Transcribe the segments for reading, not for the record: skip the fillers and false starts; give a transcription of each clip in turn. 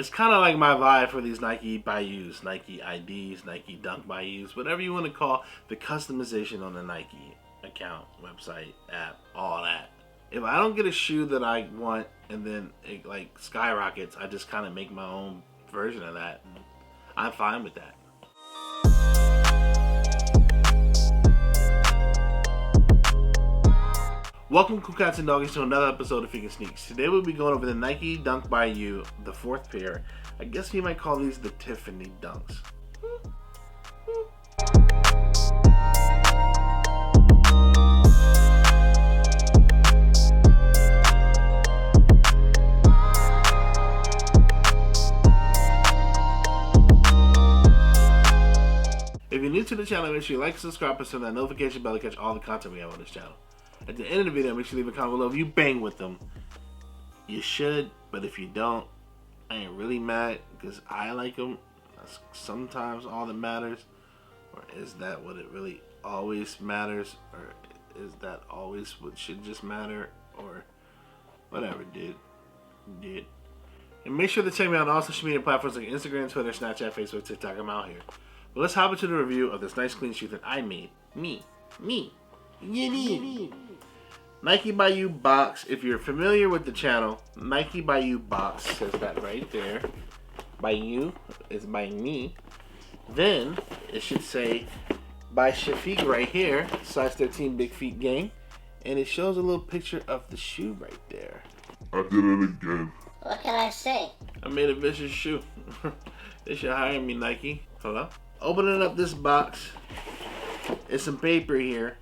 It's kind of like my vibe for these Nike Bayous, Nike IDs, Nike Dunk Bayous, whatever you want to call the customization on the Nike account, website, app, all that. If I don't get a shoe that I want and then it like skyrockets, I just kind of make my own version of that. And I'm fine with that. Welcome, Cool Cats and Doggies, to another episode of Figure Sneaks. Today we'll be going over the Nike Dunk Bayou, the fourth pair. I guess you might call these the Tiffany Dunks. If you're new to the channel, make sure you like, subscribe, and turn that notification bell to catch all the content we have on this channel. At the end of the video, make sure you leave a comment below if you bang with them. You should, but if you don't, I ain't really mad because I like them. That's sometimes all that matters. Or is that what it really always matters? Or is that always what should just matter? Or whatever, dude. And make sure to check me out on all social media platforms like Instagram, Twitter, Snapchat, Facebook, TikTok. I'm out here. But let's hop into the review of this nice clean shoe that I made. Me. Nike Bayou box. If you're familiar with the channel, Nike Bayou box says that right there. Bayou is by me. Then it should say by Shafiq right here, size 13 big feet gang. And it shows a little picture of the shoe right there. I did it again. What can I say? I made a vicious shoe. They should hire me, Nike. Hello? Opening up this box, it's some paper here.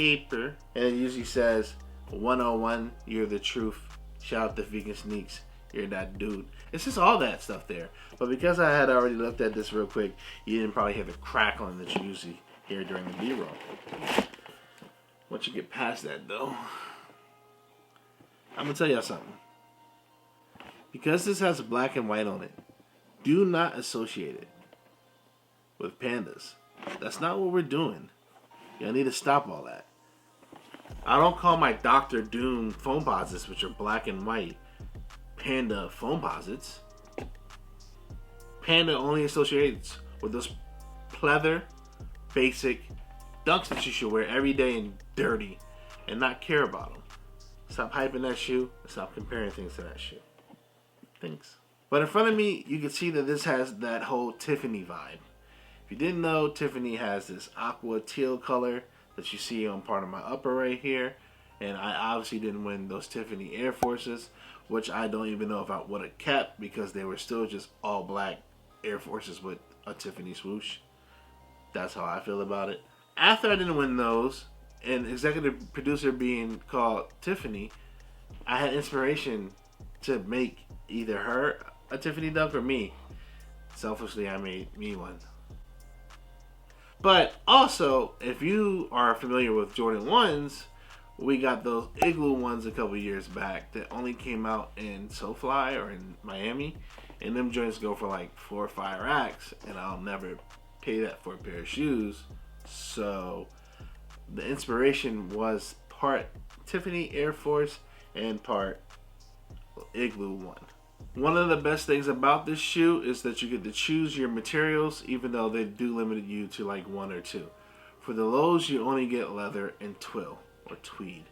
And it usually says 101, you're the truth. Shout out to Vegan Sneaks, you're that dude. It's just all that stuff there. But because I had already looked at this real quick, you didn't probably hear the crackling that you usually hear during the B-roll. Once you get past that though, I'm gonna tell y'all something. Because this has black and white on it, do not associate it with pandas. That's not what we're doing. Y'all need to stop all that. I don't call my Dr. Doom Foamposites, which are black and white, Panda Foamposites. Panda only associates with those pleather, basic dunks that you should wear every day and dirty and not care about them. Stop hyping that shoe and stop comparing things to that shoe. Thanks. But in front of me, you can see that this has that whole Tiffany vibe. If you didn't know, Tiffany has this aqua teal color that you see on part of my upper right here. And I obviously didn't win those Tiffany Air Forces, which I don't even know if I would have kept because they were still just all black Air Forces with a Tiffany swoosh. That's how I feel about it. After I didn't win those, and executive producer being called Tiffany, I had inspiration to make either her a Tiffany dunk or me. Selfishly, I made me one. But also, if you are familiar with Jordan 1s, we got those Igloo ones a couple years back that only came out in SoFly or in Miami. And them joints go for like 4 or 5 racks. And I'll never pay that for a pair of shoes. So the inspiration was part Tiffany Air Force and part Igloo one. One of the best things about this shoe is that you get to choose your materials, even though they do limit you to like 1 or 2. For the lows, you only get leather and twill or tweed.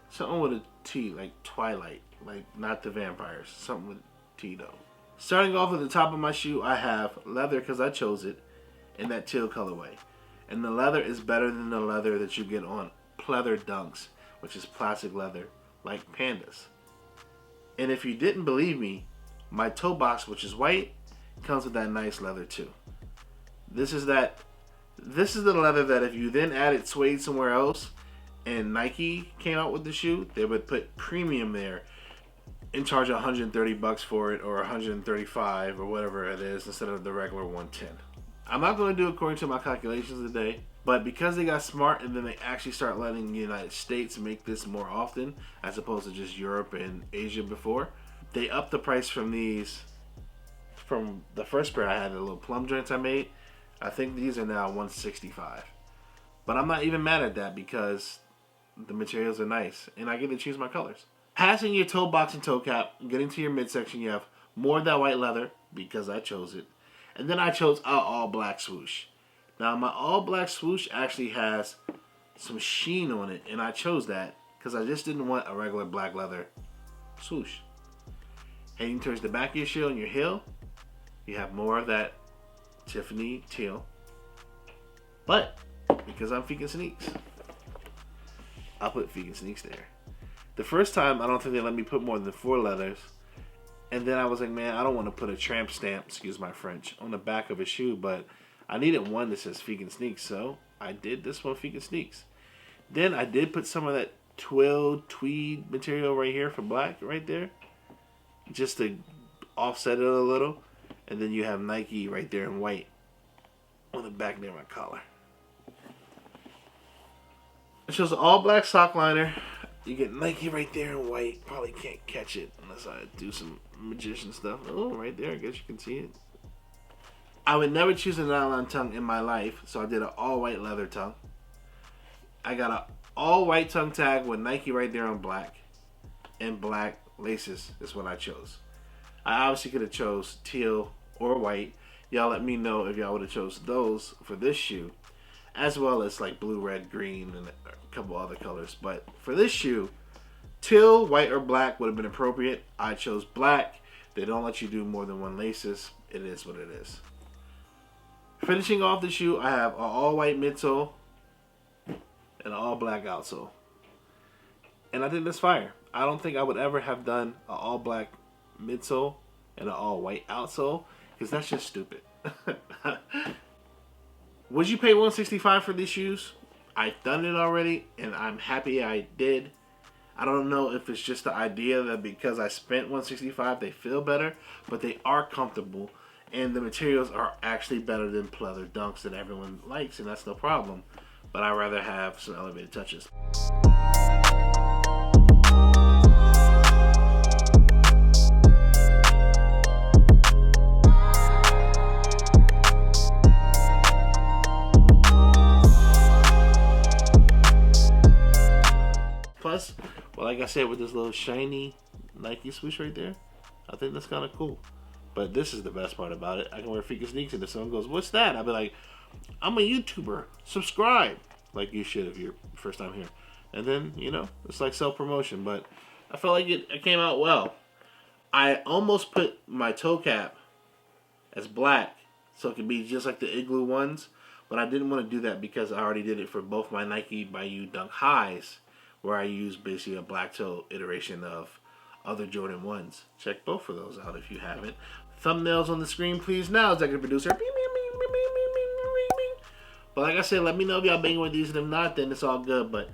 Something with a T, like Twilight, like not the vampires. Something with T though. Starting off at the top of my shoe, I have leather because I chose it in that teal colorway. And the leather is better than the leather that you get on pleather dunks, which is plastic leather, like pandas. And if you didn't believe me, my toe box, which is white, comes with that nice leather too. This is the leather that if you then added suede somewhere else and Nike came out with the shoe, they would put premium there and charge $130 for it or $135 or whatever it is instead of the regular $110. I'm not going to do according to my calculations today, but because they got smart and then they actually start letting the United States make this more often as opposed to just Europe and Asia before, they upped the price from these. From the first pair I had, the little plum joints I made, I think these are now $165. But I'm not even mad at that because the materials are nice and I get to choose my colors. Passing your toe box and toe cap, getting to your midsection, you have more of that white leather because I chose it. And then I chose an all black swoosh. Now my all black swoosh actually has some sheen on it, and I chose that because I just didn't want a regular black leather swoosh. Heading towards the back of your shoe and your heel, you have more of that Tiffany teal. But because I'm Feet and Sneaks, I'll put Feet and Sneaks there. The first time, I don't think they let me put more than 4 leathers. And then I was like, man, I don't want to put a tramp stamp, excuse my French, on the back of a shoe, but I needed one that says Feet and Sneaks, so I did this one, Feet and Sneaks. Then I did put some of that twill tweed material right here for black, right there, just to offset it a little. And then you have Nike right there in white on the back near my collar. It shows an all black sock liner. You get Nike right there in white. Probably can't catch it unless I do some magician stuff. Oh, right there. I guess you can see it. I would never choose a nylon tongue in my life, so I did an all white leather tongue. I got an all white tongue tag with Nike right there on black. And black laces is what I chose. I obviously could have chose teal or white. Y'all let me know if y'all would have chose those for this shoe. As well as like blue, red, green, and a couple other colors. But for this shoe, teal, white, or black would have been appropriate. I chose black. They don't let you do more than 1 laces. It is what it is. Finishing off the shoe, I have an all white midsole and an all black outsole. And I think that's fire. I don't think I would ever have done an all black midsole and an all white outsole because that's just stupid. Would you pay $165 for these shoes? I've done it already, and I'm happy I did. I don't know if it's just the idea that because I spent $165, they feel better, but they are comfortable, and the materials are actually better than pleather dunks that everyone likes, and that's no problem. But I'd rather have some elevated touches. Plus, well, like I said, with this little shiny Nike swoosh right there, I think that's kind of cool. But this is the best part about it. I can wear Feet and Sneaks, and if someone goes, "What's that?" I'll be like, "I'm a YouTuber. Subscribe," like you should if you're first time here. And then, you know, it's like self-promotion. But I felt like it came out well. I almost put my toe cap as black so it could be just like the Igloo ones, but I didn't want to do that because I already did it for both my Nike Bayou Dunk Highs, where I use basically a black toe iteration of other Jordan 1s. Check both of those out if you haven't. Thumbnails on the screen, please, now, executive producer. But like I said, let me know if y'all banging with these, and if not, then it's all good. But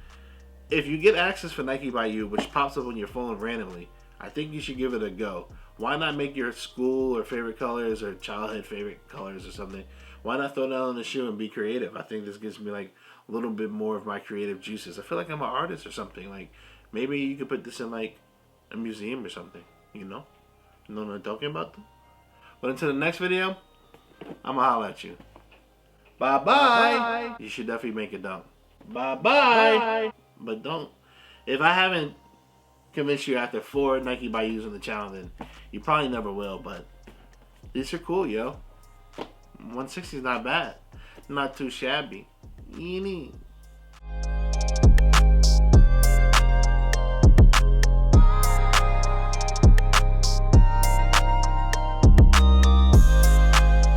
if you get access for Nike Bayou, which pops up on your phone randomly, I think you should give it a go. Why not make your school or favorite colors or childhood favorite colors or something? Why not throw that on the shoe and be creative? I think this gives me like a little bit more of my creative juices. I feel like I'm an artist or something. Like maybe you could put this in like a museum or something, you know? You know what I'm talking about? But until the next video, I'm gonna holler at you. Bye-bye. You should definitely make a dunk. Bye-bye. But don't. If I haven't convinced you after 4 Nike Bayous on the channel, then you probably never will. But these are cool, yo. 160 is not bad. Not too shabby. Eeny.